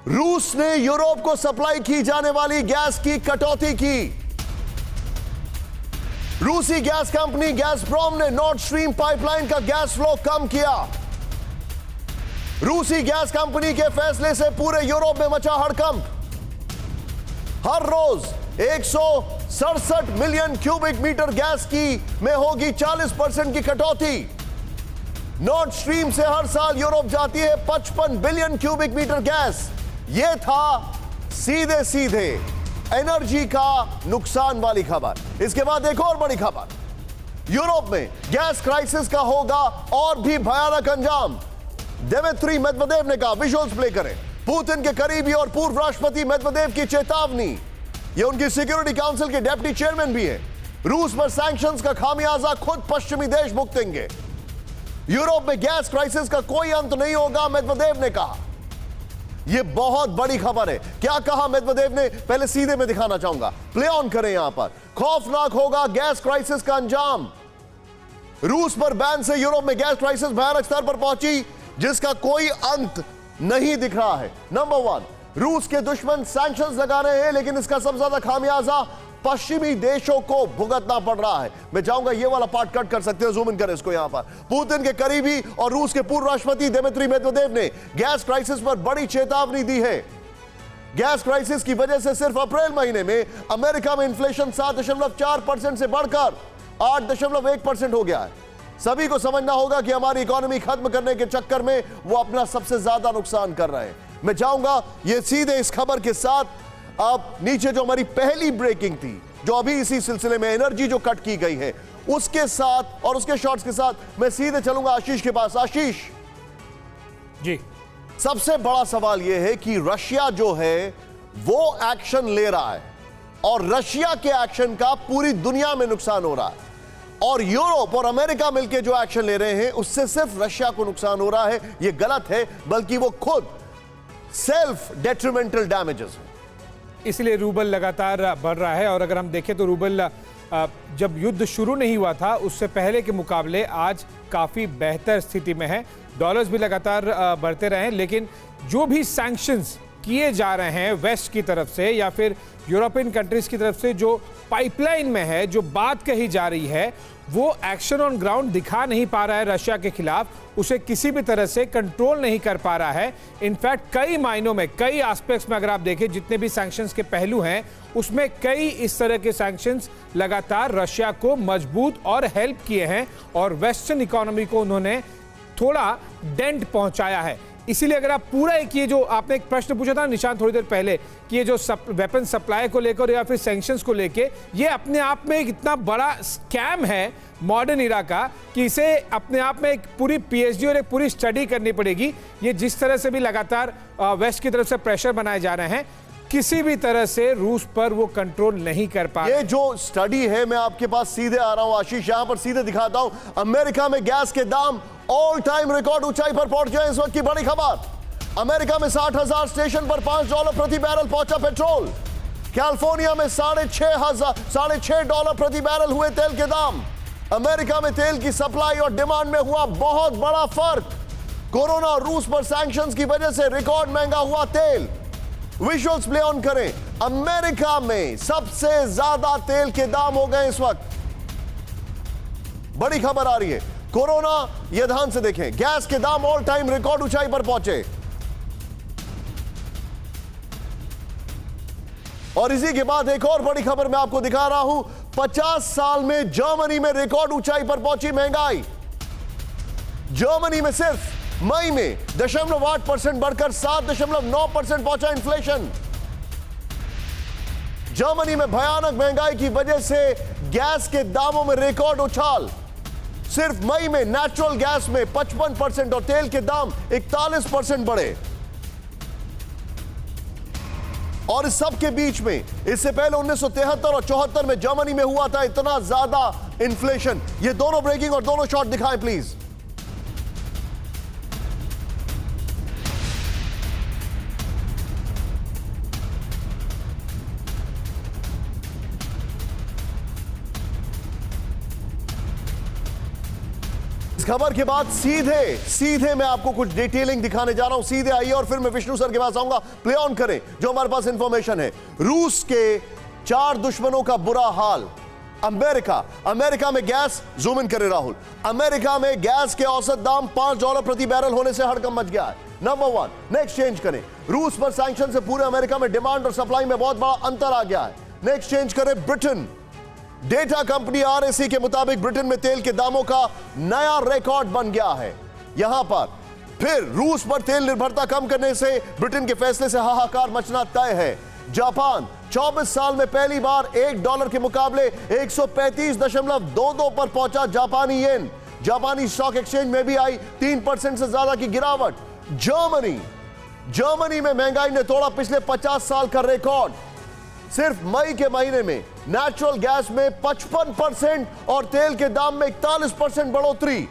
रूस ने यूरोप को सप्लाई की जाने वाली गैस की कटौती की। रूसी गैस कंपनी गैसप्रोम ने नॉर्ड स्ट्रीम पाइपलाइन का गैस फ्लो कम किया। रूसी गैस कंपनी के फैसले से पूरे यूरोप में मचा हड़कंप। हर रोज 167 मिलियन क्यूबिक मीटर गैस की में होगी 40% की कटौती। नॉर्ड स्ट्रीम से हर साल यूरोप जाती है 55 बिलियन क्यूबिक मीटर गैस। यह था सीधे सीधे एनर्जी का नुकसान वाली खबर। इसके बाद एक और बड़ी खबर, यूरोप में गैस क्राइसिस का होगा और भी भयानक अंजाम। दिमित्री मेदवेदेव ने कहा, विजुअल्स प्ले करें, पुतिन के करीबी और पूर्व राष्ट्रपति मेदवेदेव की चेतावनी। ये उनकी सिक्योरिटी काउंसिल के डेप्टी चेयरमैन भी है। रूस पर सैंक्शंस का खामियाजा खुद पश्चिमी देश भुगतेंगे। यूरोप में गैस क्राइसिस का कोई अंत नहीं होगा, मेदवेदेव ने कहा। यह बहुत बड़ी खबर है। क्या कहा मेदवेदेव ने, पहले सीधे में दिखाना चाहूंगा, प्ले ऑन करें। यहां पर खौफनाक होगा गैस क्राइसिस का अंजाम। रूस पर बैन से यूरोप में गैस क्राइसिस भयानक स्तर पर पहुंची, जिसका कोई अंत नहीं दिख रहा है। नंबर 1, रूस के दुश्मन सैंक्शंस लगा रहे हैं, लेकिन इसका सबसे ज्यादा खामियाजा पश्चिमी देशों को भुगतना पड़ रहा है। मैं चाहूंगा ये वाला पार्ट कट कर सकते हैं, जूम इन करें इसको। यहां पर पुतिन के करीबी और रूस के पूर्व राष्ट्रपति दिमित्री मेदवेदेव ने गैस क्राइसिस पर बड़ी चेतावनी दी है। गैस क्राइसिस की वजह से सिर्फ अप्रैल महीने में अमेरिका में इन्फ्लेशन 7.4% से बढ़कर 8.1% हो गया है। सभी को समझना होगा कि हमारी इकोनॉमी खत्म करने के चक्कर में वो अपना सबसे ज्यादा नुकसान कर रहे हैं। मैं चाहूंगा ये सीधे इस खबर के साथ अब नीचे जो हमारी पहली ब्रेकिंग थी, जो अभी इसी सिलसिले में एनर्जी जो कट की गई है, उसके साथ और उसके शॉट्स के साथ मैं सीधे चलूंगा आशीष के पास। आशीष जी, सबसे बड़ा सवाल यह है कि रशिया जो है वो एक्शन ले रहा है और रशिया के एक्शन का पूरी दुनिया में नुकसान हो रहा है, और यूरोप और अमेरिका मिलकर जो एक्शन ले रहे हैं उससे सिर्फ रशिया को नुकसान हो रहा है। यह गलत है, बल्कि वो खुद सेल्फ डेट्रीमेंटल डैमेजेस है। इसलिए रूबल लगातार बढ़ रहा है। और अगर हम देखें तो रूबल जब युद्ध शुरू नहीं हुआ था उससे पहले के मुकाबले आज काफ़ी बेहतर स्थिति में है। डॉलर्स भी लगातार बढ़ते रहे हैं, लेकिन जो भी सैंक्शंस किए जा रहे हैं वेस्ट की तरफ से या फिर यूरोपियन कंट्रीज़ की तरफ से, जो पाइपलाइन में है, जो बात कही जा रही है, वो एक्शन ऑन ग्राउंड दिखा नहीं पा रहा है रशिया के खिलाफ। उसे किसी भी तरह से कंट्रोल नहीं कर पा रहा है। इनफैक्ट कई मायनों में, कई एस्पेक्ट्स में अगर आप देखें, जितने भी सैंक्शंस के पहलू हैं उसमें कई इस तरह के सैंक्शंस लगातार रशिया को मजबूत और हेल्प किए हैं और वेस्टर्न इकोनॉमी को उन्होंने थोड़ा डेंट पहुंचाया है। इसीलिए अगर आप पूरा एक, ये जो आपने एक प्रश्न पूछा था निशान थोड़ी देर पहले, कि ये जो वेपन सप्लाई को लेकर या फिर सैंक्शंस को लेकर, ये अपने आप में एक इतना बड़ा स्कैम है मॉडर्न इरा का कि इसे अपने आप में एक पूरी पीएचडी और एक पूरी स्टडी करनी पड़ेगी। ये जिस तरह से भी लगातार वेस्ट की तरफ से प्रेशर बनाए जा रहे हैं, किसी भी तरह से रूस पर वो कंट्रोल नहीं कर पा रहे। ये जो स्टडी है, मैं आपके पास सीधे आ रहा हूं आशीष, यहां पर सीधे दिखाता हूं। अमेरिका में गैस के दाम ऑल टाइम रिकॉर्ड ऊंचाई पर पहुंच गए। इस वक्त की बड़ी खबर, अमेरिका में 60,000 स्टेशन पर $5 प्रति बैरल पहुंचा पेट्रोल। कैलिफोर्निया में $6.5 प्रति बैरल हुए तेल के दाम। अमेरिका में तेल की सप्लाई और डिमांड में हुआ बहुत बड़ा फर्क। कोरोना और रूस पर सैंक्शंस की वजह से रिकॉर्ड महंगा हुआ तेल। विजुअल्स प्ले ऑन करें। अमेरिका में सबसे ज्यादा तेल के दाम हो गए इस वक्त। बड़ी खबर आ रही है। कोरोना, यह ध्यान से देखें, गैस के दाम ऑल टाइम रिकॉर्ड ऊंचाई पर पहुंचे। और इसी के बाद एक और बड़ी खबर मैं आपको दिखा रहा हूं। 50 साल में जर्मनी में रिकॉर्ड ऊंचाई पर पहुंची महंगाई। जर्मनी में सिर्फ मई में 0.8% बढ़कर 7.9% पहुंचा इन्फ्लेशन। जर्मनी में भयानक महंगाई की वजह से गैस के दामों में रिकॉर्ड उछाल। सिर्फ मई में नेचुरल गैस में 55% और तेल के दाम 41% बढ़े। और इस सब के बीच में, इससे पहले 1973 और 74 में जर्मनी में हुआ था इतना ज्यादा इन्फ्लेशन। ये दोनों ब्रेकिंग और दोनों शॉट दिखाएं प्लीज। खबर के बाद सीधे मैं आपको कुछ डिटेलिंग दिखाने जा रहा हूं। सीधे आइए और फिर मैं विष्णु सर के पास आऊंगा। प्ले ऑन करें जो हमारे पास इंफॉर्मेशन है। रूस के 4 दुश्मनों का बुरा हाल। अमेरिका में गैस, जूम इन करें राहुल, अमेरिका में गैस के औसत दाम $5 प्रति बैरल होने से हड़कंप मच गया है। नंबर 1। नेक्स्ट चेंज करें। रूस पर सैंक्शन से पूरे अमेरिका में डिमांड और सप्लाई में बहुत बड़ा अंतर आ गया है। नेक्स्ट चेंज करें ब्रिटेन। डेटा कंपनी RSE के मुताबिक ब्रिटेन में तेल के दामों का नया रिकॉर्ड बन गया है। यहां पर फिर रूस पर तेल निर्भरता कम करने से ब्रिटेन के फैसले से हाहाकार मचना तय है। जापान 24 साल में पहली बार $1 के मुकाबले 135.22 पर पहुंचा जापानी येन। जापानी स्टॉक एक्सचेंज में भी आई 3% से ज्यादा की गिरावट। जर्मनी में महंगाई ने तोड़ा पिछले 50 साल का रिकॉर्ड। सिर्फ मई के महीने में नेचुरल गैस में 55% और तेल के दाम में 41% बढ़ोतरी।